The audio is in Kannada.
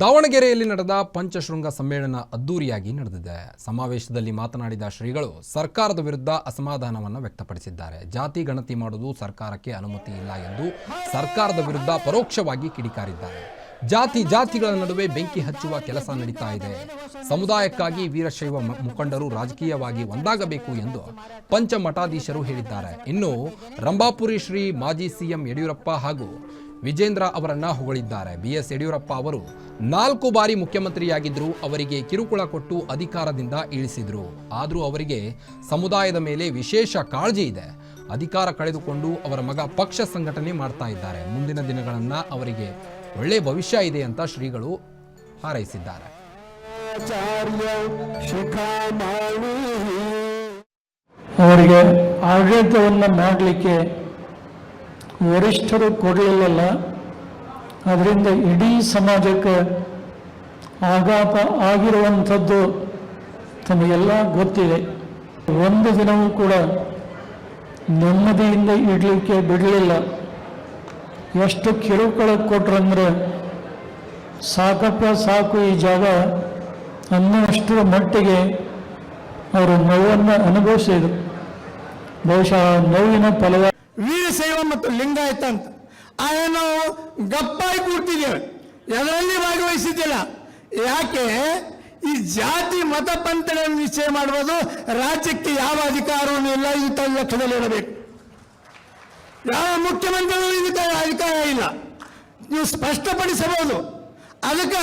ದಾವಣಗೆರೆಯಲ್ಲಿ ನಡೆದ ಪಂಚಶೃಂಗ ಸಮ್ಮೇಳನ ಅದ್ದೂರಿಯಾಗಿ ನಡೆದಿದೆ. ಸಮಾವೇಶದಲ್ಲಿ ಮಾತನಾಡಿದ ಶ್ರೀಗಳು ಸರ್ಕಾರದ ವಿರುದ್ಧ ಅಸಮಾಧಾನವನ್ನು ವ್ಯಕ್ತಪಡಿಸಿದ್ದಾರೆ. ಜಾತಿ ಗಣತಿ ಮಾಡುವುದು ಸರ್ಕಾರಕ್ಕೆ ಅನುಮತಿ ಇಲ್ಲ ಎಂದು ಸರ್ಕಾರದ ವಿರುದ್ಧ ಪರೋಕ್ಷವಾಗಿ ಕಿಡಿಕಾರಿದ್ದಾರೆ. ಜಾತಿಗಳ ನಡುವೆ ಬೆಂಕಿ ಹಚ್ಚುವ ಕೆಲಸ ನಡೀತಾ ಇದೆ. ಸಮುದಾಯಕ್ಕಾಗಿ ವೀರಶೈವ ಮುಖಂಡರು ರಾಜಕೀಯವಾಗಿ ಒಂದಾಗಬೇಕು ಎಂದು ಪಂಚಮಠಾಧೀಶರು ಹೇಳಿದ್ದಾರೆ. ಇನ್ನು ರಂಭಾಪುರಿ ಶ್ರೀ ಮಾಜಿ ಸಿಎಂ ಯಡಿಯೂರಪ್ಪ ಹಾಗೂ ವಿಜೇಂದ್ರ ಅವರನ್ನ ಹೊಗಳಿದ್ದಾರೆ. ಬಿಎಸ್ ಯಡಿಯೂರಪ್ಪ ಅವರು 4 ಬಾರಿ ಮುಖ್ಯಮಂತ್ರಿಯಾಗಿದ್ದರು. ಅವರಿಗೆ ಕಿರುಕುಳ ಕೊಟ್ಟು ಅಧಿಕಾರದಿಂದ ಇಳಿಸಿದ್ರು. ಆದರೂ ಅವರಿಗೆ ಸಮುದಾಯದ ಮೇಲೆ ವಿಶೇಷ ಕಾಳಜಿ ಇದೆ. ಅಧಿಕಾರ ಕಳೆದುಕೊಂಡು ಅವರ ಮಗ ಪಕ್ಷ ಸಂಘಟನೆ ಮಾಡ್ತಾ ಇದ್ದಾರೆ. ಮುಂದಿನ ದಿನಗಳನ್ನ ಅವರಿಗೆ ಒಳ್ಳೆ ಭವಿಷ್ಯ ಇದೆ ಅಂತ ಶ್ರೀಗಳು ಹಾರೈಸಿದ್ದಾರೆ. ಅವರಿಗೆ ಆಡಳಿತವನ್ನು ಮಾಡಲಿಕ್ಕೆ ವರಿಷ್ಠರು ಕೊಡಲಿಲ್ಲ. ಅದರಿಂದ ಇಡೀ ಸಮಾಜಕ್ಕೆ ಆಘಾತ ಆಗಿರುವಂಥದ್ದು ತಮಗೆಲ್ಲ ಗೊತ್ತಿದೆ. ಒಂದು ದಿನವೂ ಕೂಡ ನೆಮ್ಮದಿಯಿಂದ ಇಡಲಿಕ್ಕೆ ಬಿಡಲಿಲ್ಲ. ಎಷ್ಟು ಕಿರುಕುಳ ಕೊಟ್ರಂದ್ರೆ ಸಾಕಪ್ಪ ಸಾಕು ಈ ಜಾಗ ಅನ್ನೋಷ್ಟರ ಮಟ್ಟಿಗೆ ಅವರು ನೋವನ್ನು ಅನುಭವಿಸಿದರು. ಬಹುಶಃ ನೋವಿನ ಫಲವಾಗಿ ವೀರಶೈವ ಮತ್ತು ಲಿಂಗಾಯತ ಅಂತ ನಾವು ಗಪ್ಪಾಗಿ ಕೂಡ್ತಿದ್ದೇವೆ, ಎದರಲ್ಲಿ ಭಾಗವಹಿಸಿದ್ದಿಲ್ಲ. ಯಾಕೆ ಈ ಜಾತಿ ಮತ ಪಂಥಗಳನ್ನು ನಿಶ್ಚಯ ಮಾಡುವುದು ರಾಜ್ಯಕ್ಕೆ ಯಾವ ಅಧಿಕಾರವೂ ಇಲ್ಲ. ಇಂಥ ಲೆಕ್ಕದಲ್ಲಿರಬೇಕು. ಯಾವ ಮುಖ್ಯಮಂತ್ರಿಗಳು ಇದಕ್ಕೆ ಅಧಿಕಾರ ಇಲ್ಲ. ನೀವು ಸ್ಪಷ್ಟಪಡಿಸಬಹುದು. ಅದಕ್ಕೆ